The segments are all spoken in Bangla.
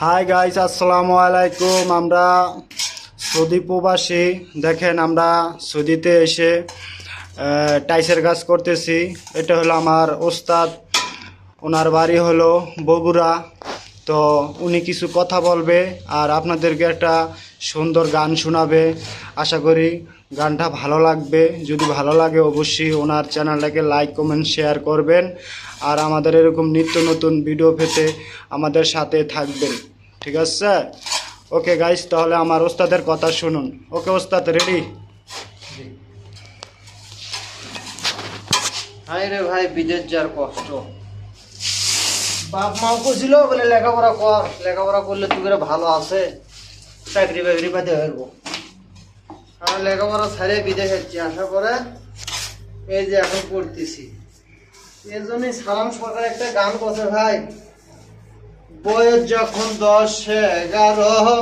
হাই গাইস, আসসালামু আলাইকুম। আমরা সৌদি প্রবাসী। দেখেন, আমরা সৌদিতে এসে টাইসের কাজ করতেছি। এটা হলো আমার ওস্তাদ, ওনার বাড়ি হলো বগুড়া। তো উনি কিছু কথা বলবে আর আপনাদেরকে একটা সুন্দর গান শোনাবে। আশা করি গানটা ভালো লাগবে। যদি ভালো লাগে অবশ্যই ওনার চ্যানেলটাকে লাইক কমেন্ট শেয়ার করবেন। আর আমাদের এরকম নিত্য নতুন ভিডিও পেতে আমাদের সাথে থাকবেন, ঠিক আছে? ওকে গাইস, তাহলে আমার ওস্তাদের কথা শুনুন। ওকে ওস্তাদ, রেডি? হাই রে ভাই, বিদেশ যার কষ্ট। বাপ মাও কছিল বলে লেখাপড়া কর, লেখাপড়া করলে তুই করে ভালো আছে, চাকরি বাকরি পাতে হইব। আর লেখাপড়া ছাড়ে বিদেশ যাচ্ছি, আসার পরে এই যে এখন পড়তেছি। এর জন্যই সালাম সরকার একটা গান করছে ভাই, বয়স যখন 10-11,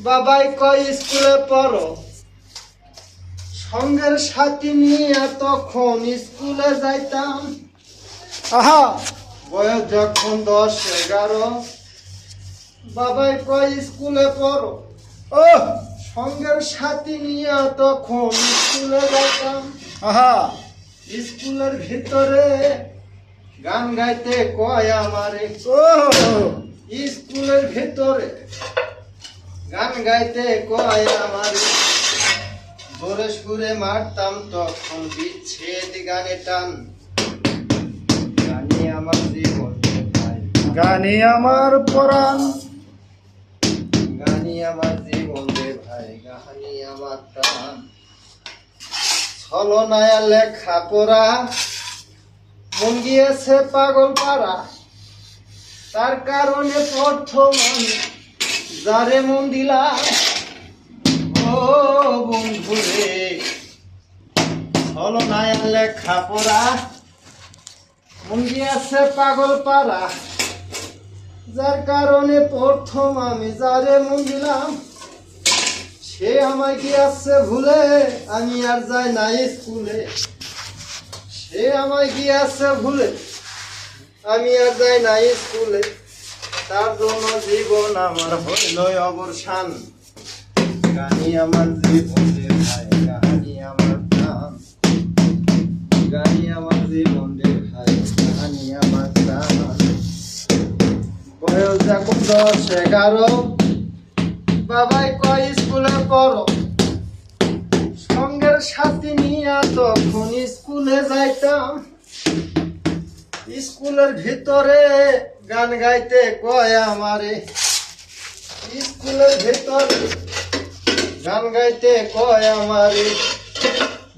বাবাই কয় স্কুলে পড়ো, সঙ্গের সাথী নিয়ে তখন স্কুলে যাইতাম। আহা, বয়স যখন 10-11, বাবাই কয় স্কুলে পড়ো, ও সঙ্গের সাথী নিয়ে তখন স্কুলে যাইতাম। আহা, স্কুলের ভিতরে গান গাইতে কয় আমারে, ও স্কুলের ভিতরে গান গাইতে কয় আমারে, জোরে সুরে মারতাম তখন বিচ্ছেদ গানে টান। গানে আমার জীবন রে ভাই, গানি আমার পরাণ। গানি আমার জীবন রে ভাই, গাহানি আমার প্রাণ। ছলনায় লেখা পড়া, মন গিয়েছে পাগল পাড়া, তার কারণে প্রথম আমি যারে মন দিলাম। ও বন্ধু রে, ছলনায় লেখা পড়া, মন গিয়েছে পাগল পাড়া, যার কারণে প্রথম আমি যারে মন দিলাম। সে আমায় গিয়েছে ভুলে, আমি আর যাই না স্কুলে। সে আমায় গিয়েছে ভুলে, আমি আর যাই না স্কুলে। তার জন্য জীবন আমার হইল অবসান। গানি আমার জীবন রে ভাই, গানি আমার প্রাণ। গানি আমার জীবন রে ভাই, গানি আমার প্রাণ। বয়স যখন 10-11, বাবাই কয় স্কুলে পড়ো, সঙ্গের সাথী নিয়ে তখন স্কুলে যাইতাম। স্কুলের ভিতরে গান গাইতে কয় আমারে, স্কুলের ভিতরে গান গাইতে কয় আমারে,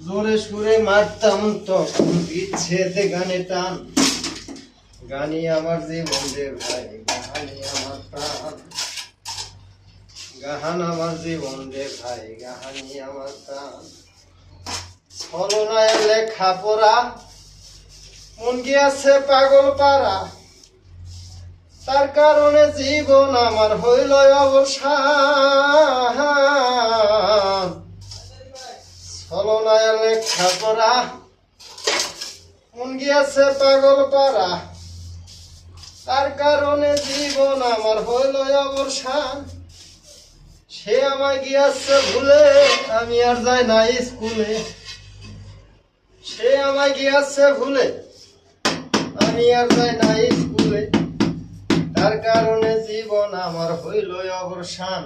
জোরে সুরে মারতাম তখন বিচ্ছেদ গানে টান। গানি আমার জীবন রে ভাই, গাহানি আমার প্রাণ। গাহান আমার জীবন রে ভাই, গাহানি আমার প্রাণ। ছলনায় লেখা পড়া, মন গিয়াছে পাগল পাড়া, তার কারণে জীবন আমার হইল অবসান। ছলনায় লেখা পড়া, মন গিয়াছে পাগল পাড়া, তার কারণে জীবন আমার হইল অবসান। সে আমায় গিয়াছে ভুলে, আমি আর যাই না স্কুলে। সে আমায় গিয়াছে ভুলে, আমি আর যাই না স্কুলে। তার কারণে জীবন আমার হইল অবসান।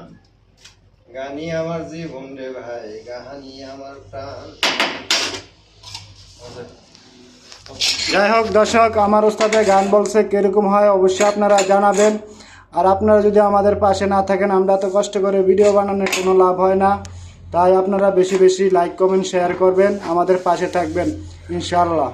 গানি আমার জীবন রে ভাই, গাহানি আমার প্রাণ। যাই হোক দর্শক, আমার ওস্তাদের গান বলছে, কিরকম হয় অবশ্যই আপনারা জানাবেন। আর আপনারা যদি আমাদের পাশে না থাকেন, আমরা তো কষ্ট করে ভিডিও বানানোর কোনো লাভ হয় না। তাই আপনারা বেশি বেশি লাইক কমেন্ট শেয়ার করবেন, আমাদের পাশে থাকবেন ইনশাআল্লাহ।